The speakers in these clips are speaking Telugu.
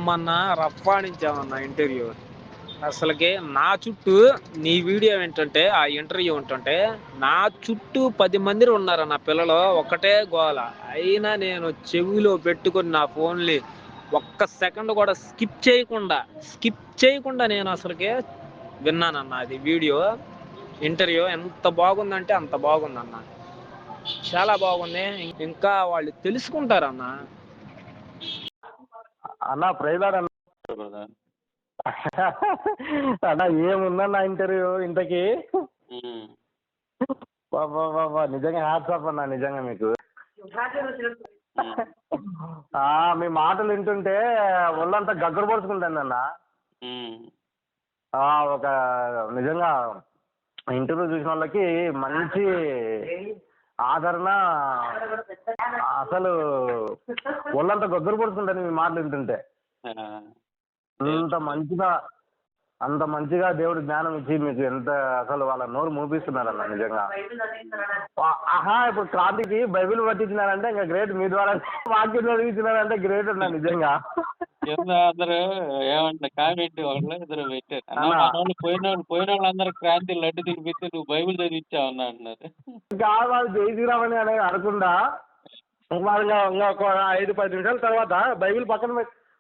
రమ్మన్నా రప్పాడించామన్నా ఇంటర్వ్యూ. అసలకి నా చుట్టూ నీ వీడియో ఏంటంటే ఆ ఇంటర్వ్యూ ఉంటుంటే నా చుట్టూ 10 మంది ఉన్నారన్న పిల్లలు, ఒకటే గోల. అయినా నేను చెవిలో పెట్టుకొని నా ఫోన్ని ఒక్క సెకండ్ కూడా స్కిప్ చేయకుండా నేను అసలుకి విన్నానన్న అది వీడియో. ఇంటర్వ్యూ ఎంత బాగుందంటే అంత బాగుందన్న. చాలా బాగుంది. ఇంకా వాళ్ళు తెలుసుకుంటారన్న. అన్న ప్రైజ్ అన్న. బ్రదర్. అన్న ఏముందన్న ఇంటర్వ్యూ ఇంతకీ? నిజంగా హ్యాట్స్ ఆఫ్ అన్న, నిజంగా మీకు. మీ మాటలు వింటుంటే ఒళ్ళంతా గగ్గరు పడుచుకుంటుంది అన్న. ఒక నిజంగా ఇంటర్వ్యూ చూసిన వాళ్ళకి మంచి ఆదరణ, అసలు ఒళ్ళంతా గగ్గరు పడుతుంటుంది మీ మాటలు వింటుంటే. అంత మంచిగా దేవుడు జ్ఞానం ఇచ్చి మీకు ఎంత అసలు వాళ్ళ నోరు మూపిస్తున్నారన్న నిజంగా. ఇప్పుడు క్రాంతికి బైబిల్ పట్టించినారంటే ఇంకా గ్రేట్. మీ ద్వారా వాక్యం చదివించినారంటే గ్రేట్ అన్న నిజంగా. అందరూ ఏమంటారు కామెంట్ వాళ్ళు ఇద్దరు పెట్టారు, పోయిన వాళ్ళందరూ క్రాంతి లడ్డు తినిపిస్తే నువ్వు బైబిల్ చదివించావు అన్నా అంటున్నారు. కాదు జై శ్రీరామని అనేది అనకుండా ఇంకా ఒక 5-10 నిమిషాల తర్వాత బైబిల్ పక్కన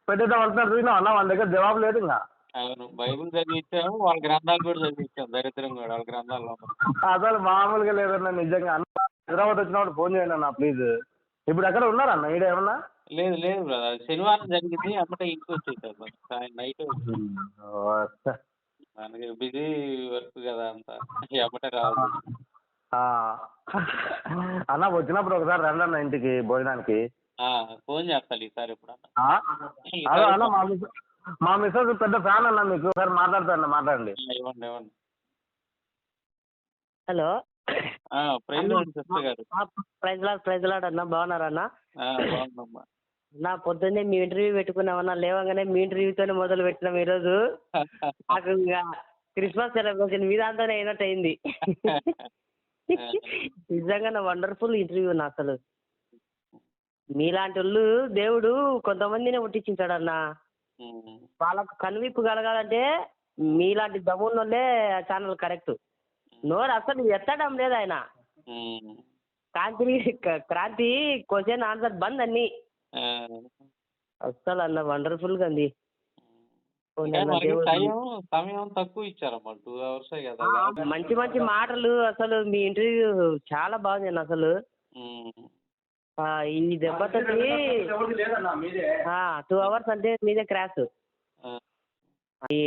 పెట్టేద్దాం అంటున్నారు. చూసినా అన్న వాళ్ళ దగ్గర జవాబు లేదు ఇంకా. అవును, బైబిల్ చదివించాము, వాళ్ళ గ్రంథాలు కూడా చదివించాం, దరిద్రం కూడా వాళ్ళ గ్రంథాల్లో. అసలు మామూలుగా లేదన్న నిజంగా. అన్న హైదరాబాద్ వచ్చినప్పుడు ఫోన్ చేయండి అన్న ప్లీజ్. ఇప్పుడు ఎక్కడ ఉన్నారన్న ఈడ ఏమన్నా? లేదు బ్రదర్, శనివారం జరిగింది, అమ్మటే ఇంటికి వచ్చేసారు నైట్. మనకి బిజీ వర్క్ కదా అంతా, అమ్మటే రాదు. అన్న వచ్చినప్పుడు ఒకసారి రండి అన్న ఇంటికి భోజనానికి. ఫోన్ చేస్తాను ఈసారి ఎప్పుడు. అన్న మా మిస్సెస్ పెద్ద ఫ్యాన్ అన్న మీకు. ఒకసారి మాట్లాడండి. ఇవ్వండి. హలో, ప్రైజ్ లాడ్ అన్న, బాగున్నారా అన్న? బాగుందమ్మా. నా పొద్దున్నే మీ ఇంటర్వ్యూ పెట్టుకున్నామన్నా, లేవగానే మీ ఇంటర్వ్యూతోనే మొదలు పెట్టినాం ఈరోజు. నాకు ఇంకా క్రిస్మస్ సెలబ్రేషన్ మీ దాంతోనే అయినట్టు అయింది. నిజంగా వండర్ఫుల్ ఇంటర్వ్యూ నా. అసలు మీలాంటి వాళ్ళు దేవుడు కొంతమందినే పుట్టించాడన్న. వాళ్ళకు కనువిప్పు కలగాలంటే మీలాంటి దమ్మున్నోళ్ళే ఛానల్ కరెక్ట్. నోరు అసలు ఎత్తడం లేదు ఆయన. క్రాంతి క్వశ్చన్ ఆన్సర్ బంద్ అన్ని. అసలు అన్న వండర్ఫుల్ గా ఉంది. సమయం తక్కువ ఇచ్చారమ్మా, 2 hours కదా. మంచి మంచి మాటలు. అసలు మీ ఇంటర్వ్యూ చాలా బాగుంది అన్న. అసలు ఈ దెబ్బతో 2 hours అంటే మీదే క్రాష్. ఈ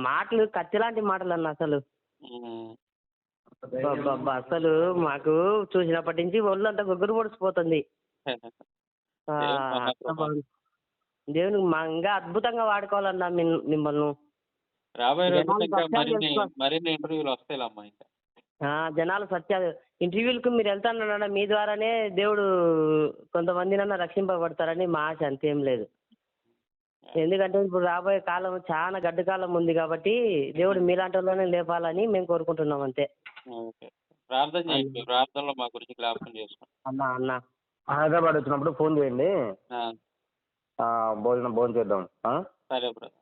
మాటలు కత్తిలాంటి మాటలు అన్న. అసలు అసలు మాకు చూసినప్పటి నుంచి ఒళ్ళంతా గుగ్గురు పొడిచిపోతుంది. దేవుని ఇంకా అద్భుతంగా వాడుకోవాలన్నా మిమ్మల్ని. రాబోయే రోజుల్లో మరిన్ని ఇంటర్వ్యూలు వస్తాయిలమ్మా. ఇంకా జనాలు సత్యాలు ఇంటర్వ్యూలకు మీరు వెళ్తానన్నా మీ ద్వారానే దేవుడు కొంతమందినన్నా రక్షింపబడతారని మా ఆశ, అంతేం లేదు. ఎందుకంటే ఇప్పుడు రాబోయే కాలం చాలా గడ్డు కాలం ఉంది కాబట్టి దేవుడు మీలాంటి వాళ్ళనే లేపాలని మేము కోరుకుంటున్నాం అంతే. ప్రార్థన చేయండి, ప్రార్థనలో మా గురించి జ్ఞాపకం చేసుకోండి. అన్న హైదరాబాద్ వచ్చినప్పుడు ఫోన్ చేయండి, భోజనం చేద్దాం. సరే బ్రదర్,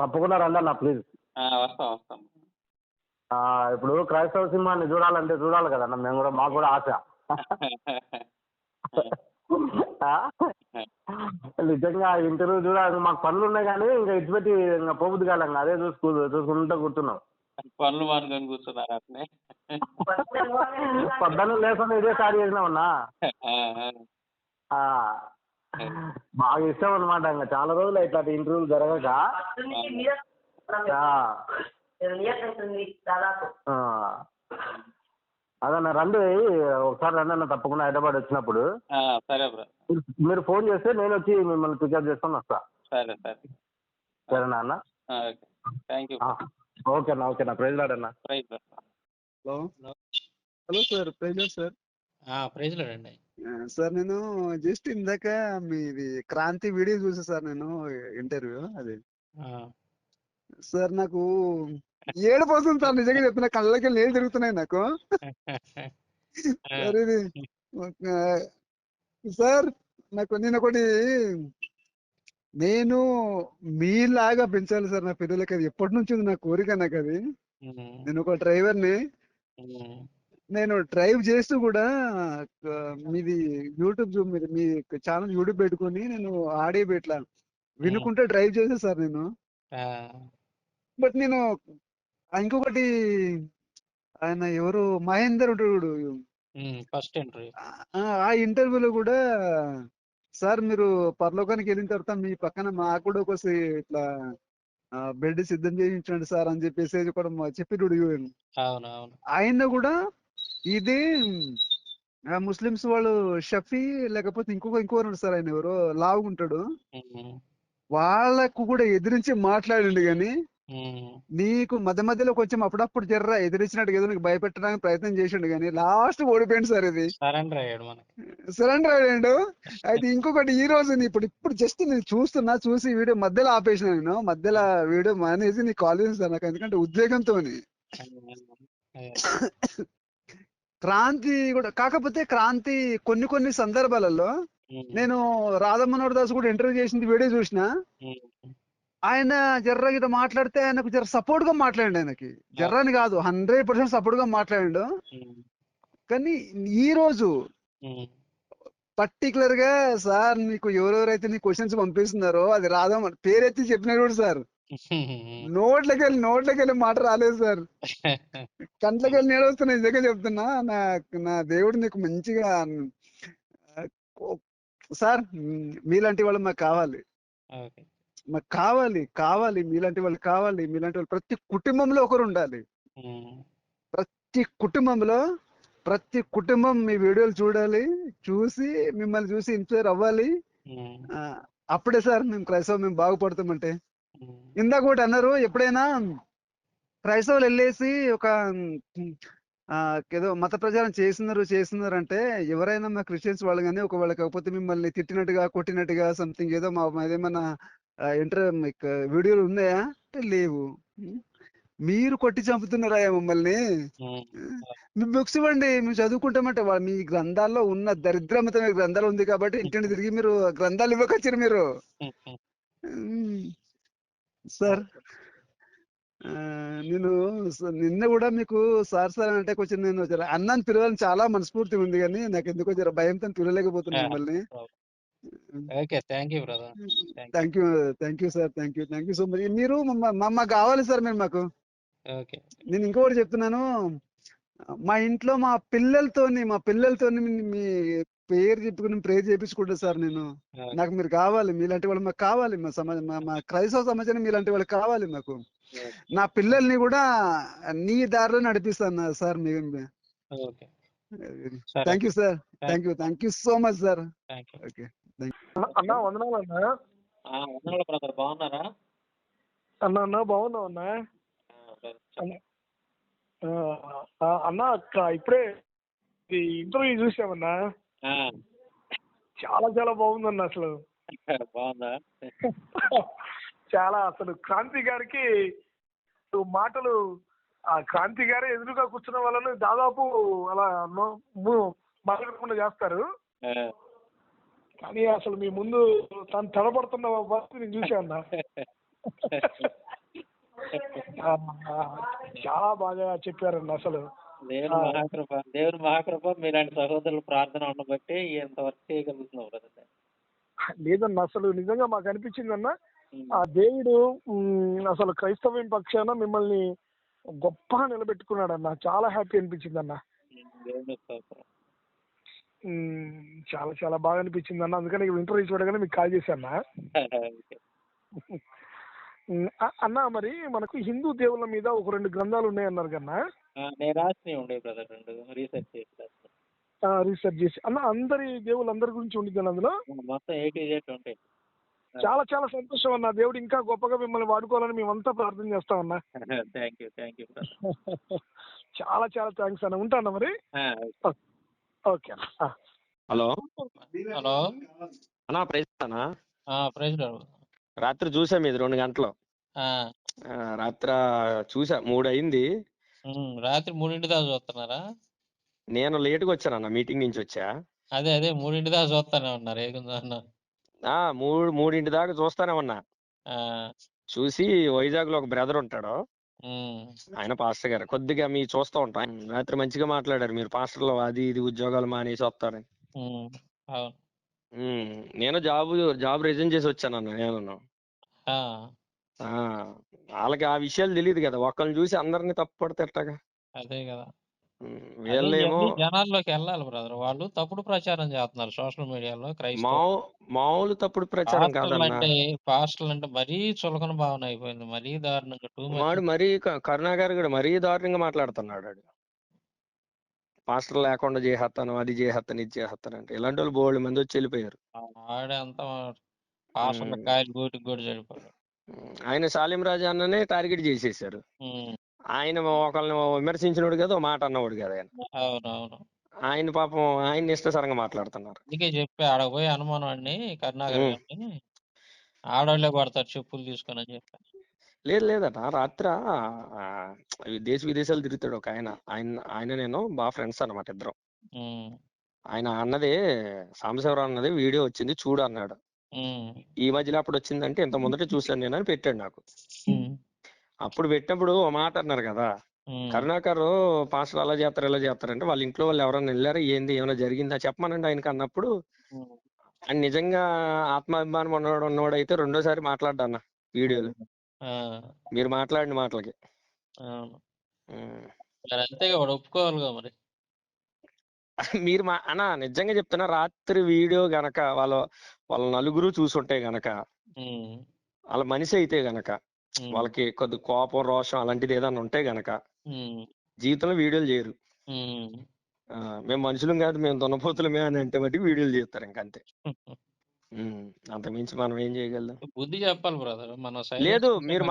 తప్పకుండా రండి అన్న ప్లీజ్. వస్తాం. ఇప్పుడు క్రైస్తవ సినిమాని చూడాలి కదన్న మేము కూడా, మాకు కూడా ఆశ. నిజంగా ఇంటర్వ్యూ చూడాలి. మాకు పనులు ఉన్నాయి కానీ ఇంకా ఇచ్చిపెట్టి ఇంకా పోబుద్ది కాలం, అదే చూసుకుంటూ కూర్చున్నాం. పనులు మానుకొని కూర్చున్నారు అట్నే. పొద్దున్న లేకుండా ఇదే స్టార్ట్ చేసినామన్నా. బాగా ఇష్టం అనమాట. ఇంకా చాలా రోజులు ఇట్లాంటి ఇంటర్వ్యూలు జరగక. అదన్న రండి, ఒకసారి రండి అన్న తప్పకుండా హైదరాబాద్ వచ్చినప్పుడు. సరే బ్రో, మీరు ఫోన్ చేస్తే నేను వచ్చి మిమ్మల్ని పికప్ చేసుకొని వస్తా. సరేనా అన్న? ఓకేనా. ప్రైజ్ లార్డ్ అన్న. Hello sir, praise lord sir. Praise lord అండి. సార్ నేను జస్ట్ ఇందాక మీది క్రాంతి వీడియో చూసా సార్, నేను ఇంటర్వ్యూ అది. సార్ నాకు ఏడుపు వస్తుంది సార్, నిజంగా చెప్తున్నా, కళ్ళకి నీళ్ళు తిరుగుతున్నాయి నాకు. సార్ ఇది సార్ నాకు నేను ఒకటి నేను మీలాగా పెంచాలి సార్ నా పిల్లలకి. అది ఎప్పటి నుంచి ఉంది నా కోరిక నాకు అది. నేను ఒక డ్రైవర్ని. నేను డ్రైవ్ చేస్తూ కూడా మీది యూట్యూబ్ మీరు మీ ఛానల్ యూట్యూబ్ పెట్టుకొని నేను ఆడియో పెట్టలా వినుకుంటే డ్రైవ్ చేసే సార్ నేను. బట్ నేను ఇంకొకటి ఆయన ఎవరు మహేందర్ ఉంటాడు ఫస్ట్ ఇంటర్వ్యూ ఆ ఇంటర్వ్యూలో కూడా సార్ మీరు పరలోకానికి వెళ్ళిన తర్వాత మీ పక్కన మాకు కూడా ఒక ఇట్లా బెడ్ సిద్ధం చేయించండి సార్ అని చెప్పేసి కూడా చెప్పిడు. అవునవును ఆయన కూడా ఇది ముస్లిమ్స్ వాళ్ళు షఫీ లేకపోతే ఇంకోరు సార్ ఆయన ఎవరో లావుగుంటాడు వాళ్ళకు కూడా ఎదిరించి మాట్లాడిండు కానీ నీకు మధ్య మధ్యలో కొంచెం అప్పుడప్పుడు జర్ర ఎదిరించినట్టు ఏదో నీకు భయపెట్టడానికి ప్రయత్నం చేసిండు కానీ లాస్ట్ ఓడిపోయింది సార్ ఇది. సరెండర్ అయ్యాడు మనకి. సరెండర్ అయ్యాడు. అయితే ఇంకొకటి ఈ రోజు ఇప్పుడు జస్ట్ నేను చూసి వీడియో మధ్యలో ఆపేసిన. నేను మధ్యలో వీడియో మానేసి నీకు కాల్ చేసిన సార్ నాకు ఎందుకంటే ఉద్వేగంతో క్రాంతి కూడా. కాకపోతే క్రాంతి కొన్ని సందర్భాలలో నేను రాధమ్మనోహర్ దాస్ కూడా ఇంటర్వ్యూ చేసింది వీడియో చూసిన. ఆయన జర్ర గిట్ట మాట్లాడితే ఆయనకు జర సపోర్ట్ గా మాట్లాడండి. ఆయనకి జర్రని కాదు 100% సపోర్ట్ గా మాట్లాడాడు. కానీ ఈ రోజు పర్టికులర్ గా సార్ మీకు ఎవరెవరైతే నీ క్వశ్చన్స్ పంపిస్తున్నారో అది రాధమ్మ పేరెత్తి చెప్పినారు కూడా సార్. నోట్లకెళ్ళి మాట రాలేదు సార్. కంట్లకెళ్ళి నీళ్ళు వస్తున్నాయి. నిజంగా చెప్తున్నా. నా దేవుడు నీకు మంచిగా సార్ మీలాంటి వాళ్ళు మాకు కావాలి. మీలాంటి వాళ్ళు కావాలి. మీలాంటి వాళ్ళు ప్రతి కుటుంబంలో ఒకరు ఉండాలి. ప్రతి కుటుంబం మీ వీడియోలు చూడాలి. మిమ్మల్ని చూసి ఇన్స్పైర్ అవ్వాలి. అప్పుడే సార్ మేము బాగుపడతామంటే. ఇందాక ఒకటి అన్నారు, ఎప్పుడైనా క్రైస్తవులు వెళ్ళేసి ఒక ఏదో మత ప్రచారం చేస్తున్నారు అంటే ఎవరైనా మా క్రిస్టియన్స్ వాళ్ళు కానీ ఒకవేళ కాకపోతే మిమ్మల్ని తిట్టినట్టుగా కొట్టినట్టుగా సంథింగ్ ఏదో ఏమన్నా వీడియోలు ఉన్నాయా అంటే లేవు. మీరు కొట్టి చంపుతున్నారా మమ్మల్ని? మీ బుక్స్ ఇవ్వండి, మేము చదువుకుంటామంటే మీ గ్రంథాల్లో ఉన్న దరిద్రమత మీ గ్రంథాలు ఉంది కాబట్టి ఇంటిని తిరిగి మీరు గ్రంథాలు ఇవ్వకొచ్చారు మీరు. సార్ నేను నిన్న కూడా మీకు సార్ అంటే కొంచెం నేను అన్నాన్ని పిలవాలని చాలా మనస్ఫూర్తి ఉంది కానీ నాకు ఎందుకో జర భయంతో పిలవలేకపోతున్నా మిమ్మల్ని. Thank you sir. Thank you so much. మీరు మాకు కావాలి సార్. మీరు మాకు నేను ఇంకొకటి చెప్తున్నాను. మా ఇంట్లో మా పిల్లలతోని మీ పేరు చెప్పుకుని ప్రేర్ చేయించుకుంటా సార్ నేను. నాకు మీరు కావాలి. మీలాంటి వాళ్ళు మాకు కావాలి. మా క్రైస్తవ సమాజాన్ని మీలాంటి వాళ్ళు కావాలి మాకు. నా పిల్లల్ని కూడా నీ దారిలో నడిపిస్తాను sir. Thank you sir. Thank you so much sir. Okay అన్నా వందనాలు అన్నా. బాగున్నారా అన్నా? బాగున్నావు అన్నా. అన్నా ఇప్పుడే ఇంటర్వ్యూ చూసామన్నా. చాలా బాగుందన్న. అసలు బాగుందా? చాలా అసలు క్రాంతి గారికి మాటలు క్రాంతి గారే ఎదురుగా కూర్చున్న వాళ్ళని దాదాపు అలా మాట్లాడకుండా చేస్తారు. కానీ అసలు మీ ముందు తను తడబడుతున్న పరిస్థితి నేను చూసాను. చాలా బాగా చెప్పారన్న. అసలు దేవుని మహాకృప మీలాంటి సహోదరుల ప్రార్థన ఉండబట్టి ఎంతవరకు చేయగలుగుతున్నావు కదా. లేదన్న, అసలు నిజంగా మాకు అనిపించిందన్న, ఆ దేవుడు అసలు క్రైస్తవం పక్షాన మిమ్మల్ని గొప్పగా నిలబెట్టుకున్నాడన్న. చాలా హ్యాపీ అనిపించింది అన్న. చాలా బాగా అనిపించింది అన్న. అందుకని ఇంటర్వ్యూ చూడగానే మీకు కాల్ చేశాను అన్న. మరి మనకు హిందూ దేవుళ్ళ మీద ఒక 2 గ్రంథాలు ఉన్నాయి అన్నారు కన్నా. రీసెర్చ్ చేసి అన్న అందరి దేవుళ్ళు అందరి గురించి ఉండిద్ది అందులో. చాలా సంతోషం అన్న. దేవుడు ఇంకా గొప్పగా మిమ్మల్ని వాడుకోవాలని మేమంతా ప్రార్థన చేస్తామన్నా. చాలా థ్యాంక్స్ అన్న. ఉంటాను మరి. ఓకే అన్న. హలో అన్నా, ప్రైజ్ రాత్రి చూసా మీది 2 గంటలు. రాత్రి చూసా 3 అయింది. రాత్రి 3 దాకా చూస్తున్నారా? నేను లేటుగా వచ్చానన్న, మీటింగ్ నుంచి వచ్చా. అదే 3 దాకా చూస్తానే ఉన్నారు. ఏగుందన్న మూడింటి దాకా చూస్తానే ఉన్నా. చూసి వైజాగ్ లో ఒక బ్రదర్ ఉంటాడు, ఆయన పాస్టర్ గారు, కొద్దిగా మీ చూస్తూ ఉంటాం. రాత్రి మంచిగా మాట్లాడారు, మీరు పాస్టర్లో అది ఇది ఉద్యోగాలు మానేసి వస్తారని. నేను జాబ్ రిజైన్ చేసి వచ్చానన్న. నేను వాళ్ళకి ఆ విషయాలు తెలియదు కదా, ఒక్కరిని చూసి అందరినీ తప్పుపడితే ఎట్టాగా. అదే కదా, వీళ్ళేమో జనాల్లోకి వెళ్ళాలి బ్రదర్. వాళ్ళు తప్పుడు ప్రచారం చేస్తున్నారు సోషల్ మీడియాలో. మామూలు తప్పుడు ప్రచారం కాదన్న. పాస్టర్లు అంటే మరీ చులకన భావన అయిపోయింది, మరీ దారుణంగా. వాడు మరీ కరుణాకర్ కూడా మరీ దారుణంగా మాట్లాడుతున్నాడు. పాస్టర్ లేకుండా చేసేస్తాను, అది చేసేస్తాను, ఇది చేసేస్తాను అంటే. ఇలాంటి వాళ్ళు బోల్డ్ మంది వచ్చి వెళ్ళిపోయారు. ఆడే అంతా పాస్టర్ల కాయలు గోటికి కూడా చెడిపోయారు. ఆయన సాలిం రాజా అన్ననే టార్గెట్ చేసేసారు. ఆయన ఒకళ్ళని విమర్శించినోడు కదా, ఒక మాట అన్నవాడు కదా ఆయన. అవునవును, ఆయన పాపం ఆయన ఇష్టసరంగా మాట్లాడుతున్నారు. అందుకే చెప్పి ఆడకు పోయి అనుమానం అండి కరుణాకర్ గారిని, ఆడవాళ్లే కొడతారు చెప్పులు తీసుకొని అని చెప్పాను. లేదట, రాత్ర దేశ విదేశాలు తిరుగుతాడు ఒక ఆయన. ఆయన నేను బాగా ఫ్రెండ్స్ అన్నమాట ఇద్దరం. ఆయన అన్నదే సాంబశివరావు అన్నది వీడియో వచ్చింది చూడు అన్నాడు. ఈ మధ్యలో అప్పుడు వచ్చిందంటే ఇంత ముందటే చూశాను నేను అని పెట్టాడు నాకు. అప్పుడు పెట్టినప్పుడు ఓ మాట అన్నారు కదా, కరుణాకర్ పాస్టర్ అలా చేస్తారు ఇలా చేస్తారంటే వాళ్ళ ఇంట్లో వాళ్ళు ఎవరైనా వెళ్ళారా, ఏంది ఏమైనా జరిగిందా చెప్పమనండి ఆయనకి అన్నప్పుడు, ఆయన నిజంగా ఆత్మాభిమానం ఉన్నవాడు అయితే రెండోసారి మాట్లాడ్డా వీడియోలు. మీరు మాట్లాడిన మాటలకి అంతేగా, వాడు ఒప్పుకోవాలిగా మరి. మీరు అన్నా నిజంగా చెప్తున్నా, రాత్రి వీడియో గనక వాళ్ళ నలుగురు చూసుంటే గనక, వాళ్ళ మనిషి అయితే గనక, వాళ్ళకి కొద్ది కోపం రోషం అలాంటిది ఏదన్నా ఉంటే గనక జీవితంలో వీడియోలు చేయరు. మేము మనుషులం కాదు, మేము దున్నపోతులమే అని అంటే బట్టి వీడియోలు చేస్తారు ఇంకంతే. అంత మించి మనం ఏం చేయగలం? బుద్ధి చెప్పాలి బ్రదర్. లేదు, మీరు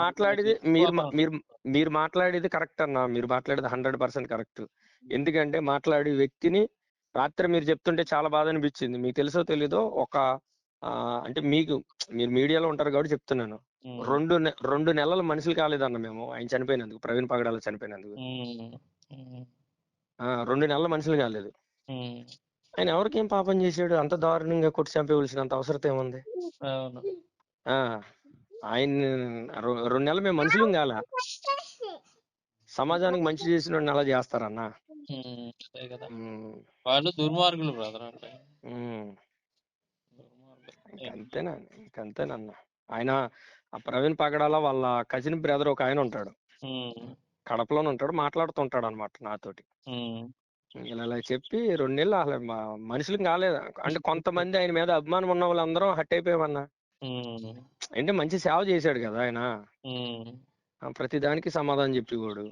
మాట్లాడేది కరెక్ట్ అన్న. మీరు మాట్లాడేది 100% కరెక్ట్. ఎందుకంటే మాట్లాడే వ్యక్తిని రాత్రి మీరు చెప్తుంటే చాలా బాధ అనిపించింది. మీకు తెలుసో తెలీదో అంటే మీరు మీడియాలో ఉంటారు కాబట్టి చెప్తున్నాను. 2 నెలలు మనుషులు కాలేదన్న మేము ఆయన చనిపోయినందుకు, ప్రవీణ్ పగడాల చనిపోయినందుకు. 2 నెలల మనుషులు కాలేదు. ఆయన ఎవరికేం పాపం చేశాడు? అంత దారుణంగా కొట్టి చంపేవలసినంత అవసరం ఏముంది? ఆయన 2 నెలలు మేము మనుషులం కాల, సమాజానికి మంచి చేసిన అలా చేస్తారన్న. వాళ్ళు దుర్మార్గులు బ్రదర్ అంటే. ఇంకంతేనన్న. ఆయన ఆ ప్రవీణ్ పగడాల వాళ్ళ కజిన్ బ్రదర్ ఒక ఆయన ఉంటాడు, కడపలోనే ఉంటాడు, మాట్లాడుతుంటాడు అనమాట నాతోటి. ఇలా చెప్పి 2 నెలలు అసలు మనుషులు కాలేదు. అంటే కొంతమంది ఆయన మీద అభిమానం ఉన్న వాళ్ళందరం హట్ అయిపోయామన్నా. అంటే మంచి సేవ చేశాడు కదా ఆయన, ప్రతి దానికి సమాధానం చెప్పేవాడు.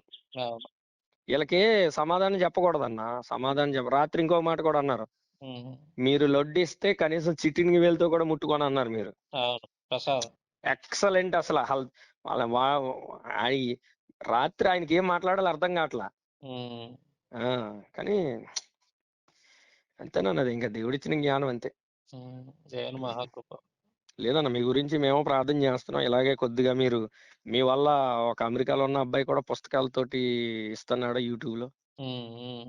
వీళ్ళకి సమాధానం చెప్పకూడదన్న. రాత్రి ఇంకో మాట కూడా అన్నారు, మీరు లొడ్డిస్తే కనీసం చిట్టింగ్ వేలతో కూడా ముట్టుకొని అన్నారు మీరు. ఎక్సలెంట్ అసలు. రాత్రి ఆయనకి ఏం మాట్లాడాలో అర్థం కావట్లా. కానీ అంతేనన్నది, ఇంకా దేవుడిచ్చిన జ్ఞానం అంతే. లేదన్న, మీ గురించి మేము ప్రార్థన చేస్తున్నాం. ఇలాగే కొద్దిగా మీరు, మీ వల్ల ఒక అమెరికాలో ఉన్న అబ్బాయి కూడా పుస్తకాలతోటి ఇస్తున్నాడు యూట్యూబ్ లో.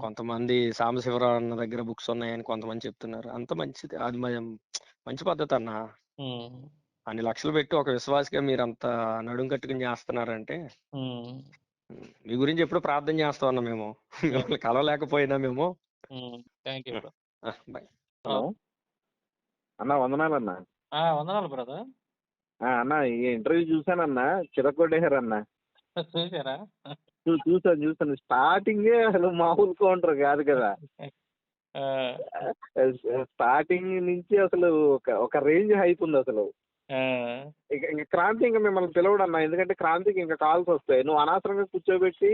కొంతమంది సాంబశివరావు అన్న దగ్గర బుక్స్ ఉన్నాయని కొంతమంది చెప్తున్నారు. అంత మంచిది, అది మంచి పద్ధతి అన్న. అన్ని లక్షలు పెట్టి ఒక విశ్వాసగా మీరు అంత నడుం కట్టుకుని చేస్తున్నారంటే, మీ గురించి ఎప్పుడు ప్రార్థన చేస్తా ఉన్నా మేము. మిమ్మల్ని కలవలేకపోయినా మేము. బాయ్ అన్న. వందనాలన్నా. వందనాలు బ్రదర్. అన్న ఈ ఇంటర్వ్యూ చూసానన్నా, చిరకొట్టేశారన్నా. చూసారా? చూసాను. స్టార్టింగే అసలు మామూలు కౌంటర్ కాదు కదా. స్టార్టింగ్ నుంచి అసలు ఒక రేంజ్ హైప్ ఉంది అసలు. ఇంకా క్రాంతి ఇంకా మిమ్మల్ని పిలవడన్నా, ఎందుకంటే క్రాంతికి ఇంకా కాల్స్ వస్తాయి. నువ్వు అనవసరంగా కూర్చోబెట్టి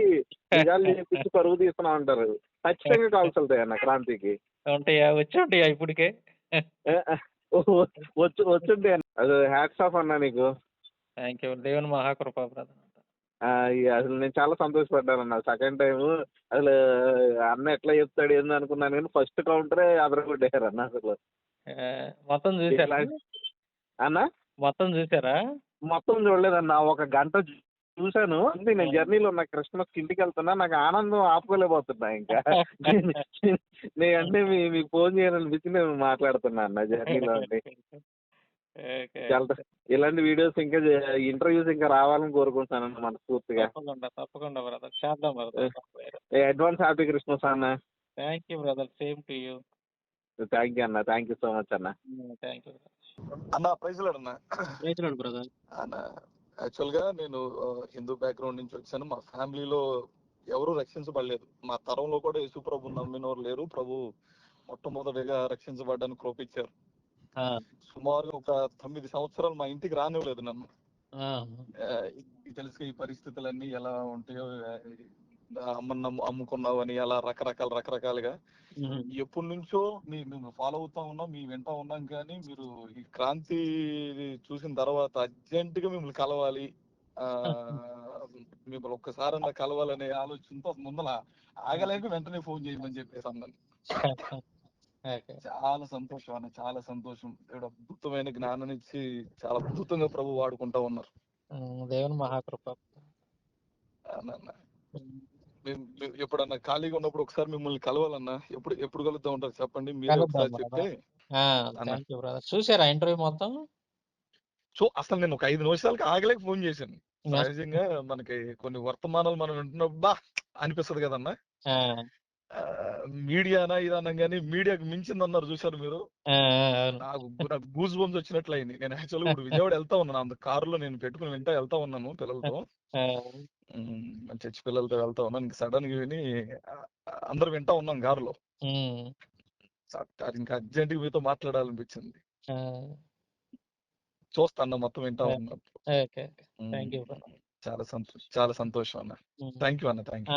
నిజాలు చేపించి పరుగు తీస్తున్నావు అంటారు. ఖచ్చితంగా కాల్స్ వెళ్తాయి అన్న క్రాంతికి. వచ్చి ఇప్పటికే వచ్చుంటే అది హ్యాట్స్ ఆఫ్ అన్నా నీకు. Thank you. దేవుని మహాకృప బ్రదర్. అసలు నేను చాలా సంతోషపడ్డానన్న. సెకండ్ టైం అసలు అన్న ఎట్లా చెప్తాడు ఏంది అనుకున్నాను, కానీ ఫస్ట్ కౌంటరే అదరగొట్టేశారు అన్న. అసలు మొత్తం చూసారా అన్న? మొత్తం చూడలేదన్న, ఒక గంట చూశాను. అంటే నేను జర్నీలో ఉన్న క్రిస్మస్ ఇంటికి వెళ్తున్నా, నాకు ఆనందం ఆపుకోలేకపోతున్నా. ఇంకా నేను అంటే మీకు ఫోన్ చేయాలనిపించి నేను మాట్లాడుతున్నా అన్న జర్నీలో. ఓకే. ఇలాంటి వీడియోస్ ఇంకా ఇంటర్వ్యూస్ ఇంకా రావాలని కోరుకుంటున్నాను మనస్ఫూర్తిగా. తప్పకుండా బ్రదర్, చేద్దాం బ్రదర్. అడ్వాన్స్ హ్యాపీ క్రిస్మస్ అన్న. Thank you brother, same to you. Thank you అన్న, థ్యాంక్ యూ సో మచ్ అన్న. థ్యాంక్ యూ అన్న. ప్రైజ్ లార్డ్ అన్న. బ్రదర్. అన్న యాక్చువల్ గా నేను హిందూ బ్యాక్గ్రౌండ్ నుంచి వచ్చాను. మా ఫ్యామిలీలో ఎవరు రక్షించబడలేదు. మా తరంలో కూడా యేసు ప్రభు నమ్మినవారు లేరు. ప్రభు మొట్టమొదటిగా రక్షించబడ్డానికి కృపించారు. సుమారు ఒక 9 సంవత్సరాలు మా ఇంటికి రానివ్వలేదు నన్ను. తెలుసు ఈ పరిస్థితులన్నీ ఎలా ఉంటాయో, అమ్మను అమ్ముకున్నావని అలా రకరకాలుగా ఎప్పటి నుంచో మేము ఫాలో అవుతా ఉన్నాం, మేము వింటా ఉన్నాం. కానీ మీరు ఈ క్రాంతి చూసిన తర్వాత అర్జెంట్ గా మిమ్మల్ని కలవాలి, మిమ్మల్ని ఒక్కసారన్నా కలవాలనే ఆలోచనతో ముందర ఆగలేక వెంటనే ఫోన్ చేయమని చెప్పేసి అన్నాను. చాలా సంతోషం అన్న, చాలా సంతోషం. దేవుడు అద్భుతమైన జ్ఞానం ఇచ్చి చాలా అద్భుతంగా ప్రభు వాడుకుంటా ఉన్నారు. దేవుని మహాకృప. ఎప్పుడన్నా ఖాళీగా ఉన్నప్పుడు ఒకసారి మిమ్మల్ని కలవాలన్నా, ఎప్పుడు కలుద్దాం ఉంటారు చెప్పండి, మీరు ఒకసారి చెప్తే. చూసారా ఇంటర్వ్యూ మొత్తం? అసలు నేను ఒక 5 నిమిషాలకి ఆగలేక ఫోన్ చేశాను. సహజంగా మనకి కొన్ని వర్తమానాలు మనం వింటున్నప్పుడు బా అనిపిస్తుంది కదన్నా. మీడియానా ఇదన్నా కానీ మీడియాకు మించింది అన్నారు చూసారు మీరు. నాకు గూస్ బంప్స్ వచ్చినట్లు అయింది. నేను యాక్చువల్గా ఇప్పుడు విజయవాడ వెళ్తా ఉన్నాను, అంత కారులో నేను పెట్టుకుని వెళ్తా ఉన్నాను పిల్లలతో, చర్చి పిల్లలతో వెళ్తా ఉన్నాను. ఇంకా సడన్ గా విని అందరు వింటా ఉన్నాం కారులో. ఇంకా అర్జెంట్ గా మీతో మాట్లాడాలనిపించింది. చూస్తాను మొత్తం వింటా ఉన్నాను. చాలా సంతోషం అన్న. థ్యాంక్ యూ అన్న. Thank you.